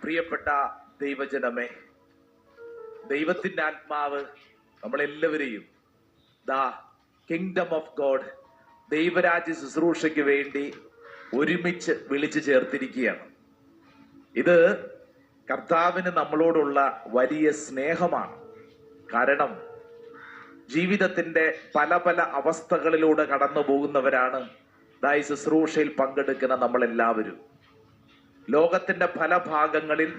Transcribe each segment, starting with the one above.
പ്രിയപ്പെട്ട ദൈവജനമേ, ദൈവത്തിന്റെ ആത്മാവ് നമ്മളെല്ലാവരെയും കിങ്ഡം ഓഫ് ഗോഡ്, ദൈവരാജ്യ ശുശ്രൂഷയ്ക്ക് വേണ്ടി ഒരുമിച്ച് വിളിച്ചു ചേർത്തിരിക്കുകയാണ്. ഇത് കർത്താവിന് നമ്മളോടുള്ള വലിയ സ്നേഹമാണ്. കാരണം ജീവിതത്തിന്റെ പല പല അവസ്ഥകളിലൂടെ കടന്നു പോകുന്നവരാണ് ഈ ശുശ്രൂഷയിൽ പങ്കെടുക്കുന്ന നമ്മളെല്ലാവരും. ലോകത്തിന്റെ പല ഭാഗങ്ങളിൽ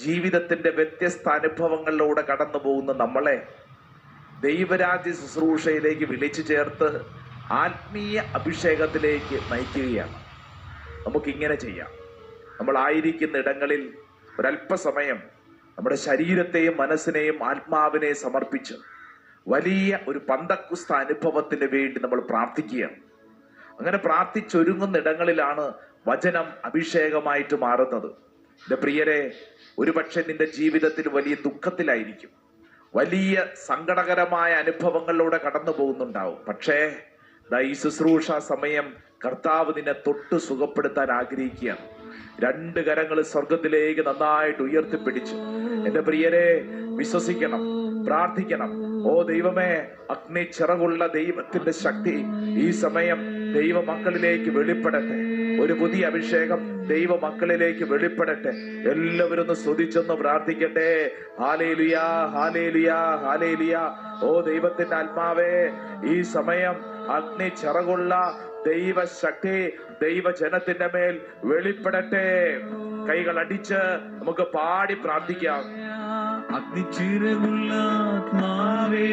ജീവിതത്തിന്റെ വ്യത്യസ്ത അനുഭവങ്ങളിലൂടെ കടന്നു പോകുന്ന നമ്മളെ ദൈവരാജ്യ ശുശ്രൂഷയിലേക്ക് വിളിച്ചു ചേർത്ത് ആത്മീയ അഭിഷേകത്തിലേക്ക് നയിക്കുകയാണ്. നമുക്കിങ്ങനെ ചെയ്യാം. നമ്മളായിരിക്കുന്ന ഇടങ്ങളിൽ ഒരല്പസമയം നമ്മുടെ ശരീരത്തെയും മനസ്സിനെയും ആത്മാവിനെയും സമർപ്പിച്ച് വലിയ ഒരു പന്തക്കുസ്ത അനുഭവത്തിന് വേണ്ടി നമ്മൾ പ്രാർത്ഥിക്കുകയാണ്. അങ്ങനെ പ്രാർത്ഥിച്ചൊരുങ്ങുന്ന ഇടങ്ങളിലാണ് വചനം അഭിഷേകമായിട്ട് മാറുന്നത്. എൻ്റെ പ്രിയരെ, ഒരുപക്ഷെ നിന്റെ ജീവിതത്തിൽ വലിയ ദുഃഖത്തിലായിരിക്കും, വലിയ സങ്കടകരമായ അനുഭവങ്ങളിലൂടെ കടന്നു പോകുന്നുണ്ടാവും. പക്ഷേ ഈ ശുശ്രൂഷ സമയം കർത്താവ് നിന്നെ തൊട്ട് സുഖപ്പെടുത്താൻ ആഗ്രഹിക്കുകയാണ്. രണ്ട് കരങ്ങൾ സ്വർഗത്തിലേക്ക് നന്നായിട്ട് ഉയർത്തിപ്പിടിച്ചു എൻ്റെ പ്രിയരെ വിശ്വസിക്കണം, പ്രാർത്ഥിക്കണം. ഓ ദൈവമേ, അഗ്നി ചിറകുള്ള ദൈവത്തിന്റെ ശക്തി ഈ സമയം ദൈവ മക്കളിലേക്ക് വെളിപ്പെടട്ടെ. ഒരു പുതിയ അഭിഷേകം ദൈവ മക്കളിലേക്ക് വെളിപ്പെടട്ടെ. എല്ലാവരും ഒന്ന് സ്തുതിച്ചൊന്ന് പ്രാർത്ഥിക്കട്ടെ. ഹല്ലേലൂയാ, ഹല്ലേലൂയാ, ഹല്ലേലൂയാ. ഓ ദൈവത്തിന്റെ ആത്മാവേ, ഈ സമയം അഗ്നി ചിറകുള്ള ദൈവശക്തി ദൈവജനത്തിന്റെ മേൽ വെളിപ്പെടട്ടെ. കൈകൾ അടിച്ച് നമുക്ക് പാടി പ്രാർത്ഥിക്കാം. അഗ്നിച്ചിറകുള്ള ആത്മാവേ,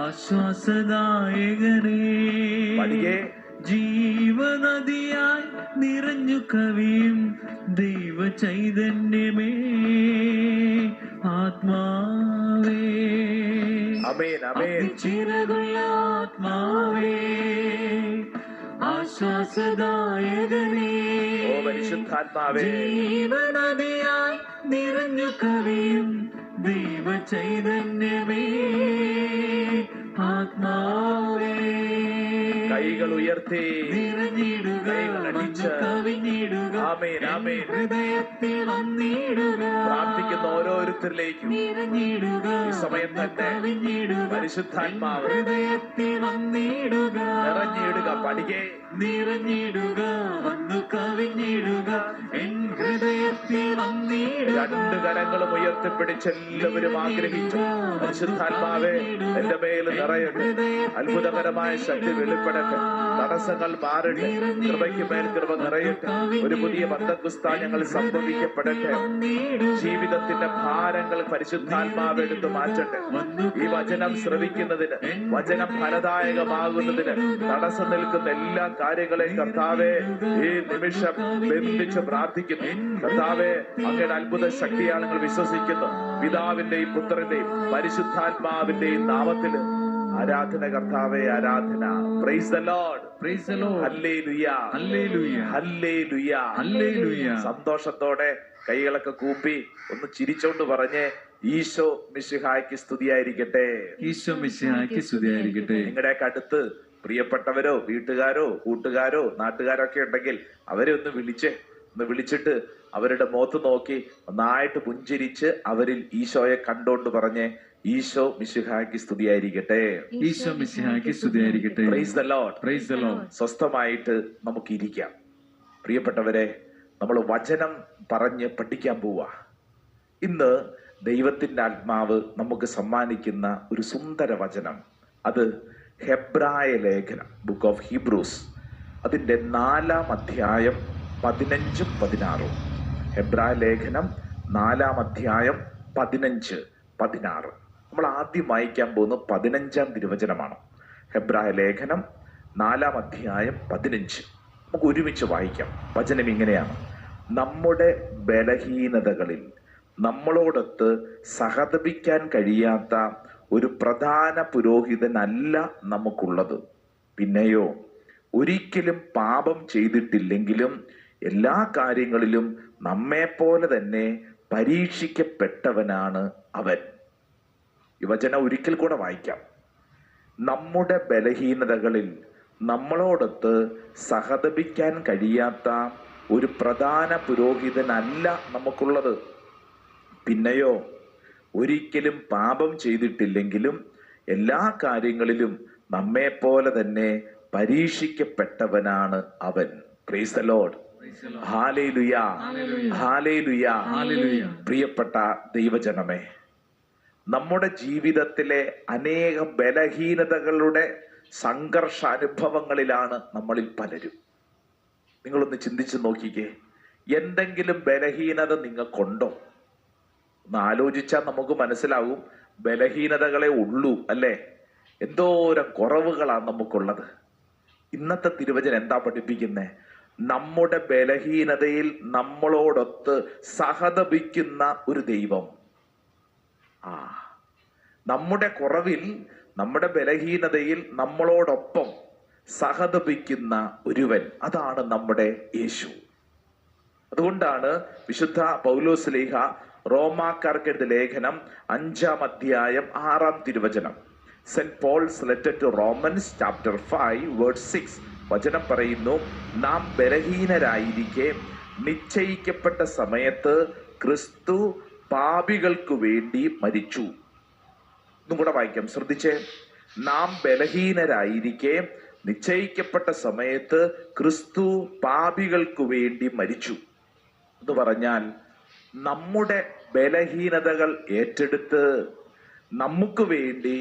ആശ്വാസദായകനേ, ജീവനദിയായി നിറഞ്ഞു കവിയും ദൈവ ചൈതന്യമേ, ആത്മാവേ. ആമേൻ, ആമേൻ. ചിറകുള്ള ആത്മാവേ, ആശ്വാസദായകനേ, ഓ പരിശുദ്ധാത്മാവേ, ജീവനദിയായി നിറഞ്ഞു കവിയും ദൈവ ചൈതന്യമേ, ആത്മാവേ. കൈകൾ ഉയർത്തി നിറഞ്ഞിടുക, കവിഞ്ഞിടുക, ആമേൻ, ആമേൻ. ഹൃദയത്തിൽ വന്നിടുക. പ്രാർത്ഥിക്കുന്ന ഓരോരുത്തരിലേക്കും നിറഞ്ഞിടുക, ഈ സമയം തന്നെ പരിശുദ്ധാത്മാവ് ഹൃദയത്തിൽ വന്നിടുക, നിറഞ്ഞിടുക. പഠിക്കേ, നിറഞ്ഞിടുക, വന്നു കവിഞ്ഞിടുക, എൻ ഹൃദയത്തിൽ വന്നിടുക. രണ്ട് കരങ്ങളും ഉയർത്തിപ്പിടിച്ച് എല്ലാവരും ആഗ്രഹിച്ചു, പരിശുദ്ധാത്മാവേ എന്റെ മേൽ നിറയട്ടെ, അത്ഭുതകരമായ ശക്തി വെളിപ്പെടട്ടെ, തടസ്സങ്ങൾ മാറട്ടെ, കൃപയ്ക്ക് മേൽ കൃപ നിറയട്ടെ, ഒരു പുതിയ ബന്ധക്കുസ്ത ഞങ്ങൾ സംഭവിക്കപ്പെടട്ടെ. ജീവിതത്തിന്റെ ഭാരങ്ങൾ പരിശുദ്ധാത്മാവ് എടുത്തു മാറ്റട്ടെ. ഈ വചനം ശ്രവിക്കുന്നതിന്, വചനം ഫലദായകമാകുന്നതിന് തടസ്സം നിൽക്കുന്ന എല്ലാ കാര്യങ്ങളെയും കർത്താവേ ഈ നിമിഷം ബന്ധിച്ച് പ്രാർത്ഥിക്കുന്നു. കർത്താവേ, അങ്ങയുടെ അത്ഭുത ശക്തിയാണ് ഞങ്ങൾ വിശ്വസിക്കുന്നു. പിതാവിന്റെയും പുത്രന്റെയും പരിശുദ്ധാത്മാവിന്റെയും നാമത്തിൽ ആരാധന കർത്താവേ, ആരാധന. Price the Lord, price the Lord. Hallelujah, hallelujah, hallelujah, hallelujah. സന്തോഷത്തോടെ കൈകളൊക്കെ കൂപ്പി ഒന്ന് ചിരിച്ചോണ്ട് പറഞ്ഞ് ഈശോ മിശിഹായ്ക്ക് സ്തുതിയായിരിക്കട്ടെ. ഈശോ മിശിഹായ്ക്ക് സ്തുതിയായിരിക്കട്ടെ. നിങ്ങളുടെയൊക്കെ അടുത്ത് പ്രിയപ്പെട്ടവരോ വീട്ടുകാരോ കൂട്ടുകാരോ നാട്ടുകാരോ ഒക്കെ ഉണ്ടെങ്കിൽ അവരെ ഒന്ന് വിളിച്ചിട്ട് അവരുടെ മുഖത്ത് നോക്കി നന്നായിട്ട് പുഞ്ചിരിച്ച് അവരിൽ ഈശോയെ കണ്ടോണ്ട് പറഞ്ഞ് ഈശോ മിശിഹായ്ക്ക് സ്തുതിയായിരിക്കട്ടെ. ഈശോ മിശിഹായ്ക്ക് സ്തുതിയായിരിക്കട്ടെ. Price the Lord, price the Lord. സ്വസ്ഥമായിട്ട് നമുക്ക് ഇരിക്കാം. പ്രിയപ്പെട്ടവരെ, നമ്മൾ വചനം പറഞ്ഞ് പഠിക്കാൻ പോവാ. ഇന്ന് ദൈവത്തിന്റെ ആത്മാവ് നമുക്ക് സമ്മാനിക്കുന്ന ഒരു സുന്ദര വചനം, അത് ഹെബ്രായ ലേഖനം, ബുക്ക് ഓഫ് ഹീബ്രൂസ്, അതിന്റെ 4-ാം അധ്യായം 15-ഉം 16. ഹെബ്രായ ലേഖനം 4-ാം അധ്യായം 15-16. നമ്മൾ ആദ്യം വായിക്കാൻ പോകുന്നത് 15-ാം തിരുവചനമാണ്. ഹെബ്രായ ലേഖനം 4-ാം അധ്യായം 15. നമുക്ക് ഒരുമിച്ച് വായിക്കാം. വചനം ഇങ്ങനെയാണ്: നമ്മുടെ ബലഹീനതകളിൽ നമ്മളോടൊത്ത് സഹതപിക്കാൻ കഴിയാത്ത ഒരു പ്രധാന പുരോഹിതനല്ല നമുക്കുള്ളത്. പിന്നെയോ ഒരിക്കലും പാപം ചെയ്തിട്ടില്ലെങ്കിലും എല്ലാ കാര്യങ്ങളിലും നമ്മെപ്പോലെ തന്നെ പരീക്ഷിക്കപ്പെട്ടവനാണ് അവൻ. ഈ വചനം ഒരിക്കൽ കൂടെ വായിക്കാം. നമ്മുടെ ബലഹീനതകളിൽ നമ്മളോടൊത്ത് സഹതപിക്കാൻ കഴിയാത്ത ഒരു പ്രധാന പുരോഹിതനല്ല നമുക്കുള്ളത്. പിന്നെയോ ഒരിക്കലും പാപം ചെയ്തിട്ടില്ലെങ്കിലും എല്ലാ കാര്യങ്ങളിലും നമ്മെപ്പോലെ തന്നെ പരീക്ഷിക്കപ്പെട്ടവനാണ് അവൻ. Price the Lord. Hallelujah, hallelujah. പ്രിയപ്പെട്ട ദൈവജനമേ, നമ്മുടെ ജീവിതത്തിലെ അനേക ബലഹീനതകളുടെ സംഘർഷ അനുഭവങ്ങളിലാണ് നമ്മളിൽ പലരും. നിങ്ങളൊന്ന് ചിന്തിച്ചു നോക്കിക്കേ, എന്തെങ്കിലും ബലഹീനത നിങ്ങൾക്കുണ്ടോ? ഒന്ന് ആലോചിച്ചാൽ നമുക്ക് മനസ്സിലാവും ബലഹീനതകളെ ഉള്ളൂ, അല്ലേ? എന്തോരം കുറവുകളാണ് നമുക്കുള്ളത്. ഇന്നത്തെ തിരുവചനം എന്താ പഠിപ്പിക്കുന്നത്? നമ്മുടെ ബലഹീനതയിൽ നമ്മളോടൊത്ത് സഹതപിക്കുന്ന ഒരു ദൈവം. നമ്മുടെ കുറവിൽ, നമ്മുടെ ബലഹീനതയിൽ നമ്മളോടൊപ്പം സഹതപിക്കുന്ന ഒരുവൻ, അതാണ് നമ്മുടെ യേശു. അതുകൊണ്ടാണ് വിശുദ്ധ പൗലോസ്ലീഹ റോമാക്കാർക്ക് എഴുതിയ ലേഖനം 5-ാം അധ്യായം 6-ാം തിരുവചനം, saint Paul's letter to Romans chapter 5 verse 6 വചനം പറയുന്നു, നാം ബലഹീനരായിരിക്കെ നിശ്ചയിക്കപ്പെട്ട സമയത്ത് ക്രിസ്തു പാപികൾക്കു വേണ്ടി മരിച്ചു. ഇതും കൂടെ വായിക്കാം, ശ്രദ്ധിച്ചേ. നാം ബലഹീനരായിരിക്കെ നിശ്ചയിക്കപ്പെട്ട സമയത്ത് ക്രിസ്തു പാപികൾക്കു വേണ്ടി മരിച്ചു എന്ന് പറഞ്ഞാൽ നമ്മുടെ ബലഹീനതകൾ ഏറ്റെടുത്ത് നമുക്ക് വേണ്ടി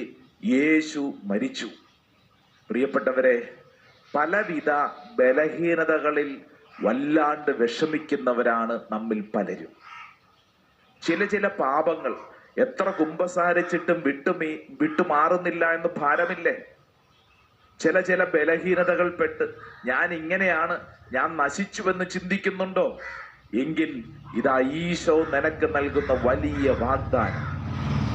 യേശു മരിച്ചു. പ്രിയപ്പെട്ടവരെ, പലവിധ ബലഹീനതകളിൽ വല്ലാണ്ട് വിഷമിക്കുന്നവരാണ് നമ്മിൽ പലരും. ചില പാപങ്ങൾ എത്ര കുമ്പസാരിച്ചിട്ടും വിട്ടുമാറുന്നില്ല എന്ന് ഭാരമില്ലേ? ചില ബലഹീനതകൾ പെട്ട് ഞാൻ ഇങ്ങനെയാണ്, ഞാൻ നശിച്ചുവെന്ന് ചിന്തിക്കുന്നുണ്ടോ? എങ്കിൽ ഇതാ ഈശോ നിനക്ക് നൽകുന്ന വലിയ വാഗ്ദാനം.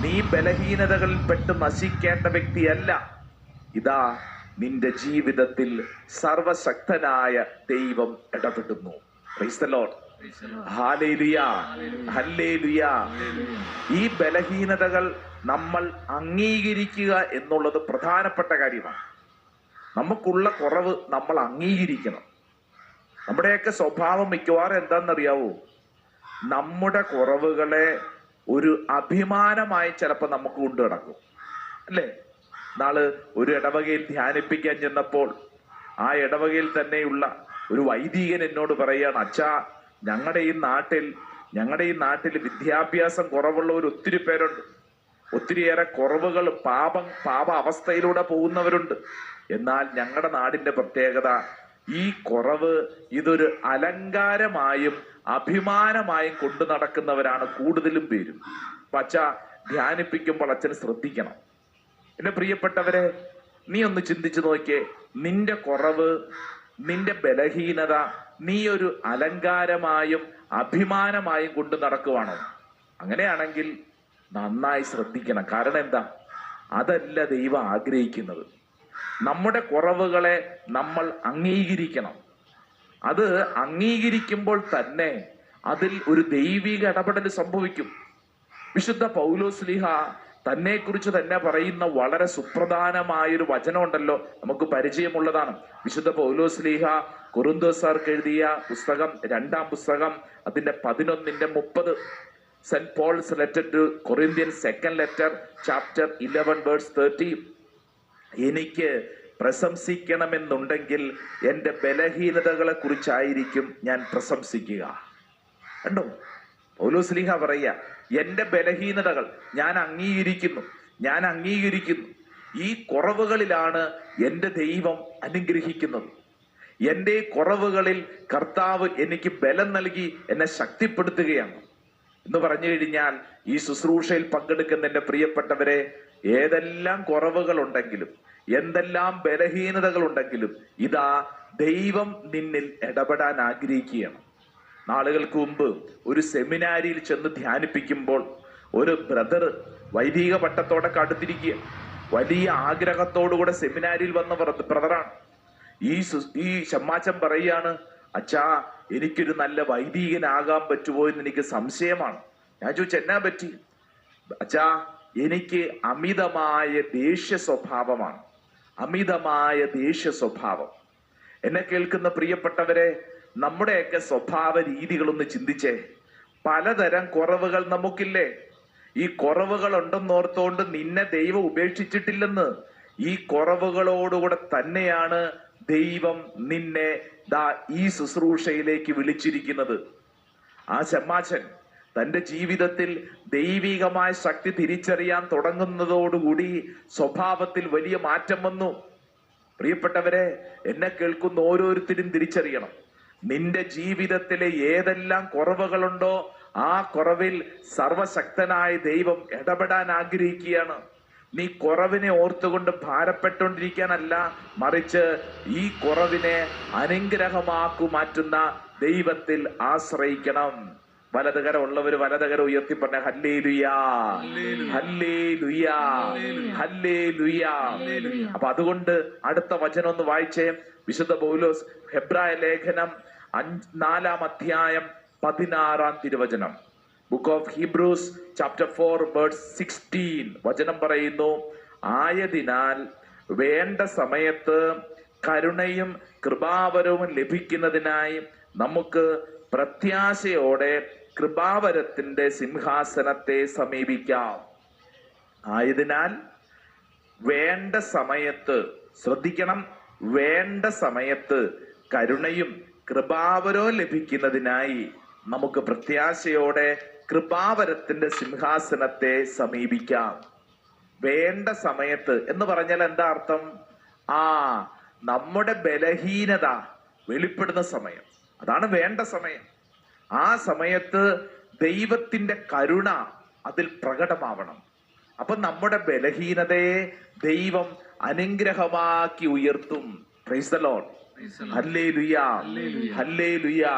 നീ ബലഹീനതകളിൽ പെട്ട് നശിക്കേണ്ട വ്യക്തിയല്ല. ഇതാ നിന്റെ ജീവിതത്തിൽ സർവശക്തനായ ദൈവം ഇടപെടുന്നു. Price the Lord. Hallelujah, hallelujah. ഈ ബലഹീനതകൾ നമ്മൾ അംഗീകരിക്കുക എന്നുള്ളത് പ്രധാനപ്പെട്ട കാര്യമാണ്. നമുക്കുള്ള കുറവ് നമ്മൾ അംഗീകരിക്കണം. നമ്മുടെയൊക്കെ സ്വഭാവം മിക്കവാറും എന്താണെന്നറിയാവോ? നമ്മുടെ കുറവുകളെ ഒരു അഭിമാനമായി ചിലപ്പോൾ നമുക്ക് കൊണ്ടു നടക്കും, അല്ലേ? നാള് ഒരു ഇടവകയിൽ ധ്യാനിപ്പിക്കാൻ ചെന്നപ്പോൾ ആ ഇടവകയിൽ തന്നെയുള്ള ഒരു വൈദികൻ എന്നോട് പറയാണ്, അച്ഛാ, ഞങ്ങളുടെ ഈ നാട്ടിൽ വിദ്യാഭ്യാസം കുറവുള്ളവർ ഒത്തിരി പേരുണ്ട്, ഒത്തിരിയേറെ കുറവുകൾ, പാപ അവസ്ഥയിലൂടെ പോകുന്നവരുണ്ട്. എന്നാൽ ഞങ്ങളുടെ നാടിന്റെ പ്രത്യേകത, ഈ കുറവ് ഇതൊരു അലങ്കാരമായും അഭിമാനമായും കൊണ്ടു നടക്കുന്നവരാണ് കൂടുതലും പേരും. അച്ഛ ധ്യാനിപ്പിക്കുമ്പോൾ അച്ഛന് ശ്രദ്ധിക്കണം. എന്റെ പ്രിയപ്പെട്ടവരെ, നീ ഒന്ന് ചിന്തിച്ചു നോക്കിയേ, നിന്റെ കുറവ്, നിന്റെ ബലഹീനത നീ ഒരു അലങ്കാരമായും അഭിമാനമായും കൊണ്ടു നടക്കുവാണോ? അങ്ങനെയാണെങ്കിൽ നന്നായി ശ്രദ്ധിക്കണം. കാരണം എന്താ? അതല്ല ദൈവം ആഗ്രഹിക്കുന്നത്. നമ്മുടെ കുറവുകളെ നമ്മൾ അംഗീകരിക്കണം. അത് അംഗീകരിക്കുമ്പോൾ തന്നെ അതിൽ ഒരു ദൈവിക ഇടപെടൽ സംഭവിക്കും. വിശുദ്ധ പൗലോസ്ലീഹ തന്നെ കുറിച്ച് തന്നെ പറയുന്ന വളരെ സുപ്രധാനമായൊരു വചനമുണ്ടല്ലോ, നമുക്ക് പരിചയമുള്ളതാണ്. വിശുദ്ധ പൗലോസ്ലീഹ കൊറിന്തോസാർക്ക് എഴുതിയ പുസ്തകം, 2-ാം പുസ്തകം, അതിന്റെ 11:30, saint Paul's letter to Corinthians second letter chapter 11 verse 30, എനിക്ക് പ്രശംസിക്കണമെന്നുണ്ടെങ്കിൽ എൻ്റെ ബലഹീനതകളെ കുറിച്ചായിരിക്കും ഞാൻ പ്രശംസിക്കുക. കണ്ടോ? പൗലോസ്ലീഹ പറയുക, എൻ്റെ ബലഹീനതകൾ ഞാൻ അംഗീകരിക്കുന്നു. ഈ കുറവുകളിലാണ് എൻ്റെ ദൈവം അനുഗ്രഹിക്കുന്നത്. എൻ്റെ കുറവുകളിൽ കർത്താവ് എനിക്ക് ബലം നൽകി എന്നെ ശക്തിപ്പെടുത്തുകയാണ് എന്ന് പറഞ്ഞു കഴിഞ്ഞാൽ, ഈ ശുശ്രൂഷയിൽ പങ്കെടുക്കുന്ന എൻ്റെ പ്രിയപ്പെട്ടവരെ, ഏതെല്ലാം കുറവുകളുണ്ടെങ്കിലും എന്തെല്ലാം ബലഹീനതകൾ ഉണ്ടെങ്കിലും ഇതാ ദൈവം നിന്നിൽ ഇടപെടാൻ ആഗ്രഹിക്കുകയാണ്. നാളുകൾക്ക് മുമ്പ് ഒരു സെമിനാരിയിൽ ചെന്ന് ധ്യാനിപ്പിക്കുമ്പോൾ ഒരു ബ്രദർ വൈദിക പട്ടത്തോടെ അടുത്തിരിക്കുക, വലിയ ആഗ്രഹത്തോടുകൂടെ സെമിനാരിയിൽ വന്ന ബ്രദറാണ്. ഈ ഷമ്മാച്ചൻ പറയാണ്, അച്ഛാ, എനിക്കൊരു നല്ല വൈദികനാകാൻ പറ്റുമോ എന്ന് എനിക്ക് സംശയമാണ്. ഞാൻ ചോദിച്ചു, എന്നാ പറ്റി? അച്ഛാ, എനിക്ക് അമിതമായ ദേഷ്യ സ്വഭാവമാണ്. എന്നെ കേൾക്കുന്ന പ്രിയപ്പെട്ടവരെ, നമ്മുടെയൊക്കെ സ്വഭാവ രീതികളൊന്ന് ചിന്തിച്ചേ. പലതരം കുറവുകൾ നമുക്കില്ലേ? ഈ കുറവുകൾ ഉണ്ടെന്നോർത്തോണ്ട് നിന്നെ ദൈവം ഉപേക്ഷിച്ചിട്ടില്ലെന്ന്. ഈ കുറവുകളോടുകൂടെ തന്നെയാണ് ദൈവം നിന്നെ ഈ ശുശ്രൂഷയിലേക്ക് വിളിച്ചിരിക്കുന്നത്. ആ ചെമ്മാച്ചൻ തന്റെ ജീവിതത്തിൽ ദൈവികമായ ശക്തി തിരിച്ചറിയാൻ തുടങ്ങുന്നതോടുകൂടി സ്വഭാവത്തിൽ വലിയ മാറ്റം വന്നു. പ്രിയപ്പെട്ടവരെ, എന്നെ കേൾക്കുന്ന ഓരോരുത്തരും തിരിച്ചറിയണം, നിന്റെ ജീവിതത്തിലെ ഏതെല്ലാം കുറവുകളുണ്ടോ ആ കുറവിൽ സർവശക്തനായ ദൈവം ഇടപെടാൻ ആഗ്രഹിക്കുകയാണ്. നീ കുറവിനെ ഓർത്തുകൊണ്ട് ഭാരപ്പെട്ടുകൊണ്ടിരിക്കാനല്ല, മറിച്ച് ഈ കുറവിനെ അനുഗ്രഹമാക്കു മാറ്റുന്ന ദൈവത്തിൽ ആശ്രയിക്കണം. വലതുകര ഉള്ളവര് വലതുകര ഉയർത്തി പറഞ്ഞ ഹല്ലേലൂയാ, ഹല്ലേലൂയാ, ഹല്ലേലൂയാ. അപ്പൊ അതുകൊണ്ട് അടുത്ത വചനം ഒന്ന് വായിച്ചേ. വിശുദ്ധ പൗലോസ് ഹെബ്രായ ലേഖനം 4 അധ്യായം 16 തിരുവചനം. Book of Hebrews chapter 4 verse 16 വചനം പറയുന്നു, ആയതിനാൽ വേണ്ട സമയത്ത് കരുണയും കൃപാവരവും ലഭിക്കുന്നതിനായി നമുക്ക് പ്രത്യാശയോടെ കൃപാവരത്തിന്റെ സിംഹാസനത്തെ സമീപിക്കാം. ആയതിനാൽ വേണ്ട സമയത്ത്, ശ്രദ്ധിക്കണം, വേണ്ട സമയത്ത് കരുണയും കൃപാവരവും ലഭിക്കുന്നതിനായി നമുക്ക് പ്രത്യാശയോടെ കൃപാവരത്തിന്റെ സിംഹാസനത്തെ സമീപിക്കാം. വേണ്ട സമയത്ത് എന്ന് പറഞ്ഞാൽ എന്താ അർത്ഥം? നമ്മുടെ ബലഹീനത വെളിപ്പെടുന്ന സമയം, അതാണ് വേണ്ട സമയം. ആ സമയത്ത് ദൈവത്തിന്റെ കരുണ അതിൽ പ്രകടമാവണം. അപ്പൊ നമ്മുടെ ബലഹീനതയെ ദൈവം അനുഗ്രഹമാക്കി ഉയർത്തും. Praise the Lord, hallelujah, hallelujah.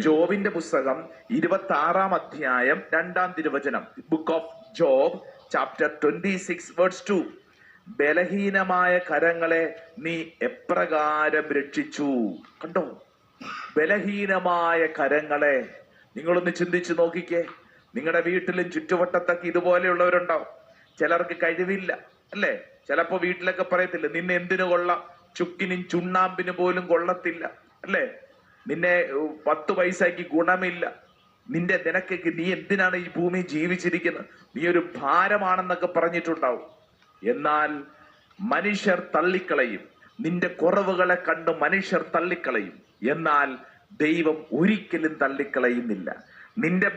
ജോബിന്റെ പുസ്തകം 26 അധ്യായം 2 തിരുവചനം. Book of Job chapter 26 verse 2. ബലഹീനമായ കരങ്ങളെ നീ എപ്രകാരം രക്ഷിച്ചു. കണ്ടോ, ബലഹീനമായ കരങ്ങളെ. നിങ്ങളൊന്ന് ചിന്തിച്ചു നോക്കിക്കേ. നിങ്ങളുടെ വീട്ടിലും ചുറ്റുവട്ടത്തൊക്കെ ഇതുപോലെയുള്ളവരുണ്ടാവും. ചിലർക്ക് കഴിവില്ല, അല്ലേ? ചിലപ്പോ വീട്ടിലൊക്കെ പറയത്തില്ല, നിന്നെ എന്തിനു കൊള്ളാം, ചുക്കിനും ചുണ്ണാമ്പിന് പോലും കൊള്ളത്തില്ല, അല്ലേ? നിന്നെ 10 പൈസയ്ക്ക് ഗുണമില്ല, നിനക്ക് നീ എന്തിനാണ് ഈ ഭൂമി ജീവിച്ചിരിക്കുന്നത്, നീ ഒരു ഭാരമാണെന്നൊക്കെ പറഞ്ഞിട്ടുണ്ടാവും. എന്നാൽ മനുഷ്യർ തള്ളിക്കളയും, നിന്റെ കുറവുകളെ കണ്ട് മനുഷ്യർ തള്ളിക്കളയും. എന്നാൽ ദൈവം ഒരിക്കലും തള്ളിക്കളയുന്നില്ല. നിന്റെ